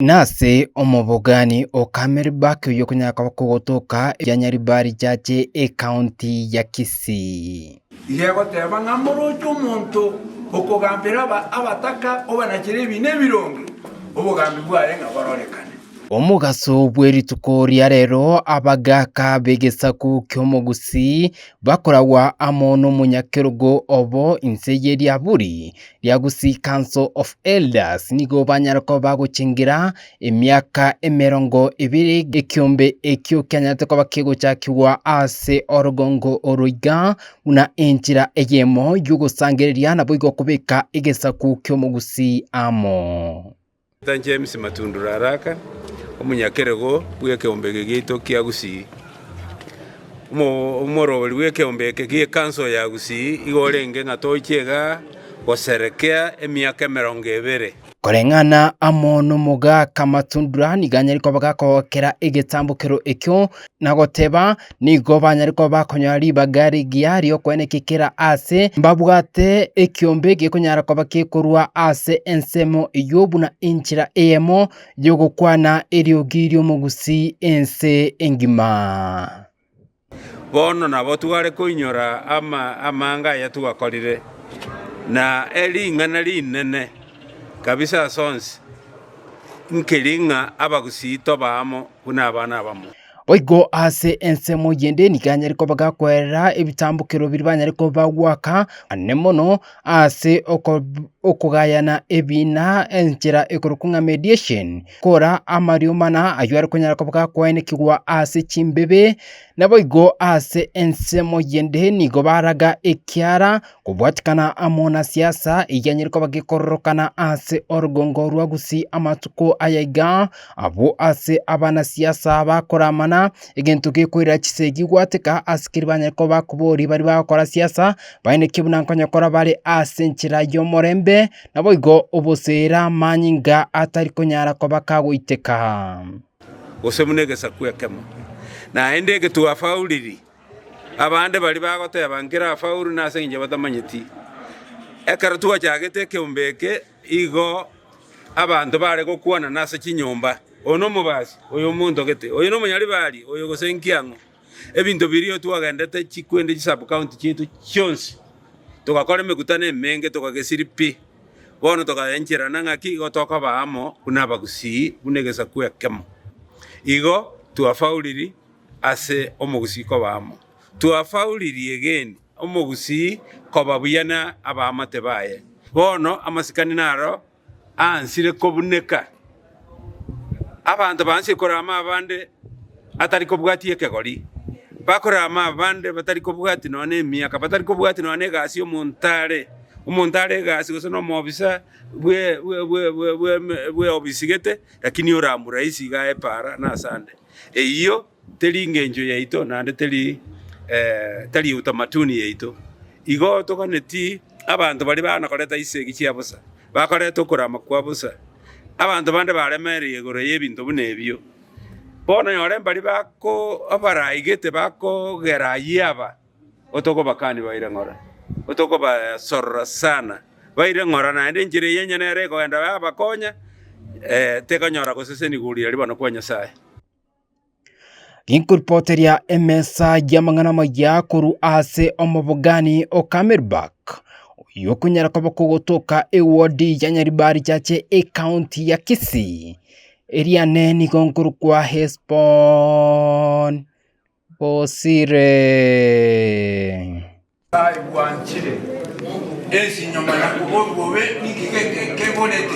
Nase omobogani okameribak yokunyaka kugotoka ya Nyaribari jaje county ya Kisii. Igego teba ngamorojo umuntu okugambira abataka obanakire bine birongo obugambi bwaye ngabarorekane. Omugaso bwerituko ria rero abagaka begesaku kyomogusi bakorawa amono munyakerugo obo inseye ria buri ria Gusii Council of Elders nigo banyarako baguchingira emyaka 20 ekiombe ekyo kyanyateko bakegochakiwa ase orugongo oruiga una enjira eyemo yugosangereria nabo igokubika egesaku kyomogusi amo. James Matundura Araka omunyakerego bw'ekiombe gitu kia Gusii umoroberi bw'ekiombe kia Council ya Gusii igorenge ngatoichega goserekea emyaka 20 koreng'ana amono mugaka Matundura niganyariko bagakokera egetambukiro ekyo nagoteba nigo banyariko bakonyari bagari giari okwenekekera ase mbabwate ekiombe gikunyarako bakekorwa ase ensemo yobuna inchira emo yogokwana eriogirio mugusi ense engima bono nabo tware koinyora amanga yatugakorire na eling'ana linene kabisa sonsi nkelinga abagusii tobamo buna abana bamo oigo ase ensemo yende niganyariko bagakwerera ebitambukiro biri banyariko bagwaka anemono ase okugayana ebina enchera ekorukunga mediation kora amario mana ayo ari kunyarako bagakwenekigwa ase chimbebe nabo igo ase ensemo yende nigo baraga ekiara kubwatikana amona siasa iganyariko bagikororokana ase orugongo rwa Gusii amatuko ayaga abo ase abana siasa bakoramana egento gekwira chisegi gwateka asikiri banyariko bakubori bari bakora siasa baine kibuna nkonyakora bari ase nchira yomorembe nabo igo obosera manyinga atari konyara ko bakagwiteka osemunegesa kwekemo na endege tuafauliri abande bari bagote abangira afauru nase nje batamanyiti ekaratuwa cyagete kyombeke igo abantu bare gokuana nase kinyomba ono mubasi oyo muntu gete oyo no munyari bari oyo gosenkiango ebintu biriyo tuagendete chikwende sub county chitu chonsi tugakora emekutano emenge tukagesiripi bono tukaenchera nang'aki gotoka baamo kuna abagusii bunegesa kwekemo igo tuafauliri ase omogusii ko baamo tuafauliri egeni omogusii ko babuyana abamate baye bono amasikani naro ansire kobuneka abantu bansi korama abande atari kobwati ekegori bakorama abande batari kobwati none emyaka batari kobwati none gasi umuntare gasi goso no mobisa bwe obisigete lakini oramura isiga epara na sande iyo teri ngenjo yaito nande teri utamatuni yaito igo tokaneti abantu bari bana koreta isegi chiabusa bakoreta okorama kwabusa abantu bande baremereye gore yebintu bunebyo bono yore bari bako abaraigete bako gerayaba otoko bakani baire ngora otoko ba sorra sana baire ngora na ende njire yenya nere ko enda bakonya tekanyora ko sese ni guri ari bano kwanya sae inkurpoteria emesa yamangana maya kuru ase omobogani okamerbak yokunyara ko bakugotoka ewodi ya Nyaribari jaje county ya Kisii eria neni konkuru kwa Hesbon Bosire Ai bwanchire esi nyoma na kubobe nikike kebonete